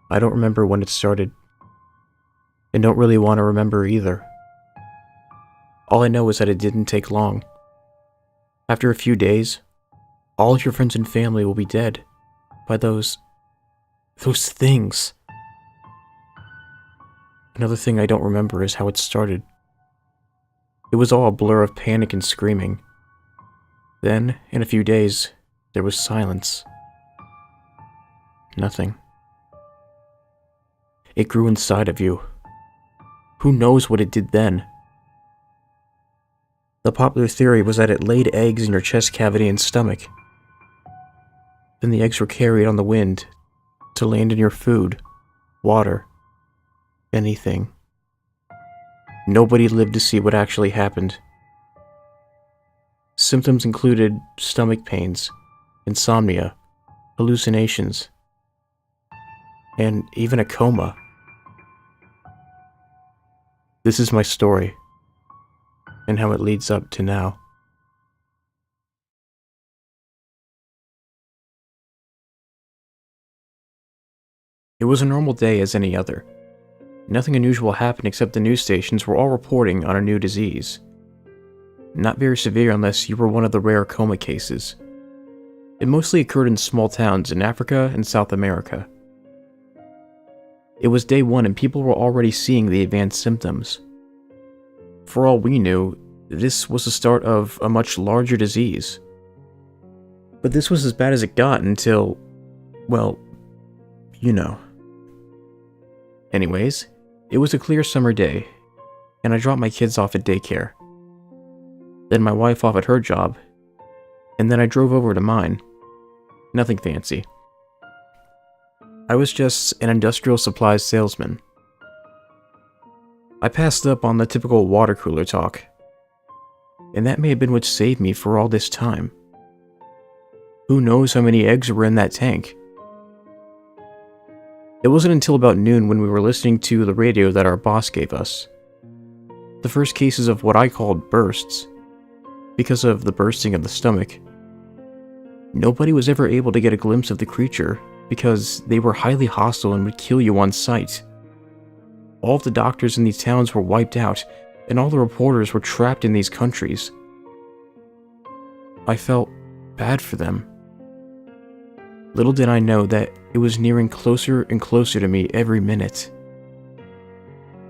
I don't remember when it started, and don't really want to remember either. All I know is that it didn't take long. After a few days, all of your friends and family will be dead by those things. Another thing I don't remember is how it started. It was all a blur of panic and screaming. Then, in a few days, there was silence. Nothing. It grew inside of you. Who knows what it did then? The popular theory was that it laid eggs in your chest cavity and stomach. Then the eggs were carried on the wind to land in your food, water, anything. Nobody lived to see what actually happened. Symptoms included stomach pains, insomnia, hallucinations, and even a coma. This is my story, and how it leads up to now. It was a normal day as any other. Nothing unusual happened except the news stations were all reporting on a new disease. Not very severe unless you were one of the rare coma cases. It mostly occurred in small towns in Africa and South America. It was day 1 and people were already seeing the advanced symptoms. For all we knew, this was the start of a much larger disease. But this was as bad as it got until, well, you know. Anyways, it was a clear summer day, and I dropped my kids off at daycare. Then my wife off at her job, and then I drove over to mine. Nothing fancy. I was just an industrial supplies salesman. I passed up on the typical water cooler talk, and that may have been what saved me for all this time. Who knows how many eggs were in that tank? It wasn't until about noon when we were listening to the radio that our boss gave us the first cases of what I called bursts, because of the bursting of the stomach. Nobody was ever able to get a glimpse of the creature because they were highly hostile and would kill you on sight. All of the doctors in these towns were wiped out, and all the reporters were trapped in these countries. I felt bad for them. Little did I know that it was nearing closer and closer to me every minute.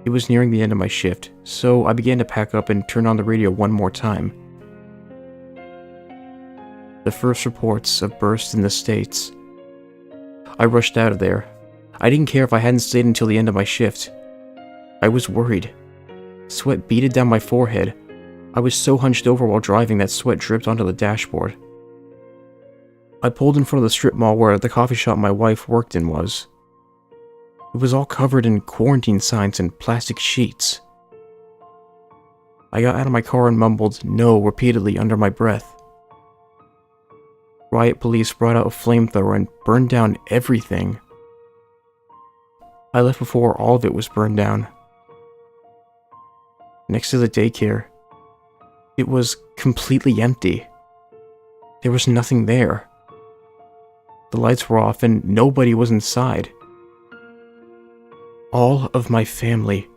It was nearing the end of my shift, so I began to pack up and turn on the radio one more time. The first reports of bursts in the States. I rushed out of there. I didn't care if I hadn't stayed until the end of my shift. I was worried. Sweat beaded down my forehead. I was so hunched over while driving that sweat dripped onto the dashboard. I pulled in front of the strip mall where the coffee shop my wife worked in was. It was all covered in quarantine signs and plastic sheets. I got out of my car and mumbled "no" repeatedly under my breath. Riot police brought out a flamethrower and burned down everything. I left before all of it was burned down. Next to the daycare, it was completely empty. There was nothing there. The lights were off and nobody was inside. All of my family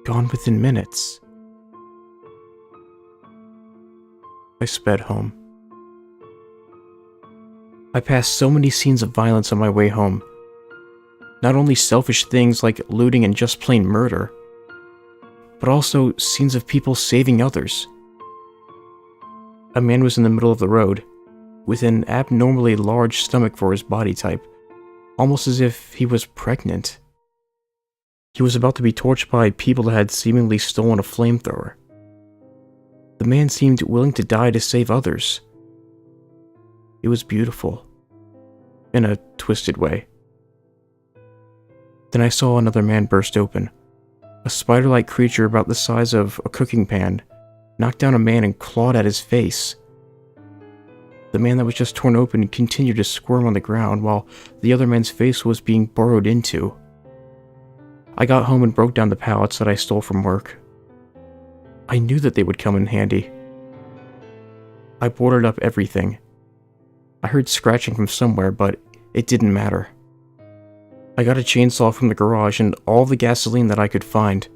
gone within minutes. I sped home. I passed so many scenes of violence on my way home. Not only selfish things like looting and just plain murder, but also scenes of people saving others. A man was in the middle of the road, with an abnormally large stomach for his body type, almost as if he was pregnant. He was about to be torched by people that had seemingly stolen a flamethrower. The man seemed willing to die to save others. It was beautiful, in a twisted way. Then I saw another man burst open. A spider-like creature about the size of a cooking pan knocked down a man and clawed at his face. The man that was just torn open continued to squirm on the ground while the other man's face was being burrowed into. I got home and broke down the pallets that I stole from work. I knew that they would come in handy. I boarded up everything. I heard scratching from somewhere, but it didn't matter. I got a chainsaw from the garage and all the gasoline that I could find.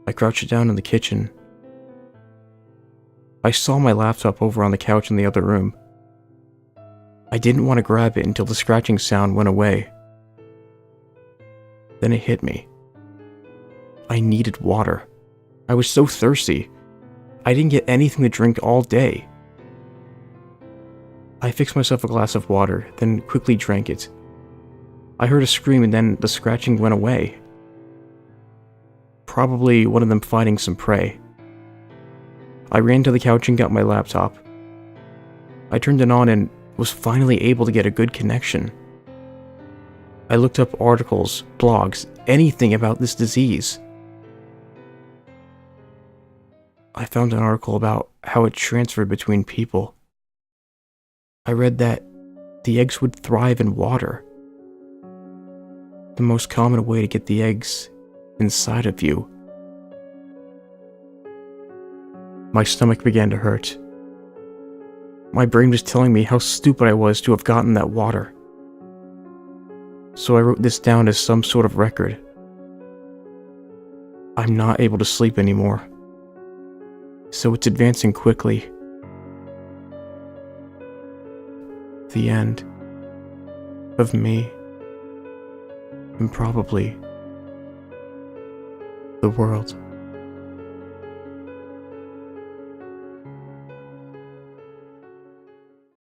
I crouched down in the kitchen. I saw my laptop over on the couch in the other room. I didn't want to grab it until the scratching sound went away. Then it hit me. I needed water. I was so thirsty. I didn't get anything to drink all day. I fixed myself a glass of water, then quickly drank it. I heard a scream and then the scratching went away. Probably one of them fighting some prey. I ran to the couch and got my laptop. I turned it on and was finally able to get a good connection. I looked up articles, blogs, anything about this disease. I found an article about how it transferred between people. I read that the eggs would thrive in water. The most common way to get the eggs inside of you. My stomach began to hurt. My brain was telling me how stupid I was to have gotten that water. So I wrote this down as some sort of record. I'm not able to sleep anymore. So it's advancing quickly. The end of me, and probably the world.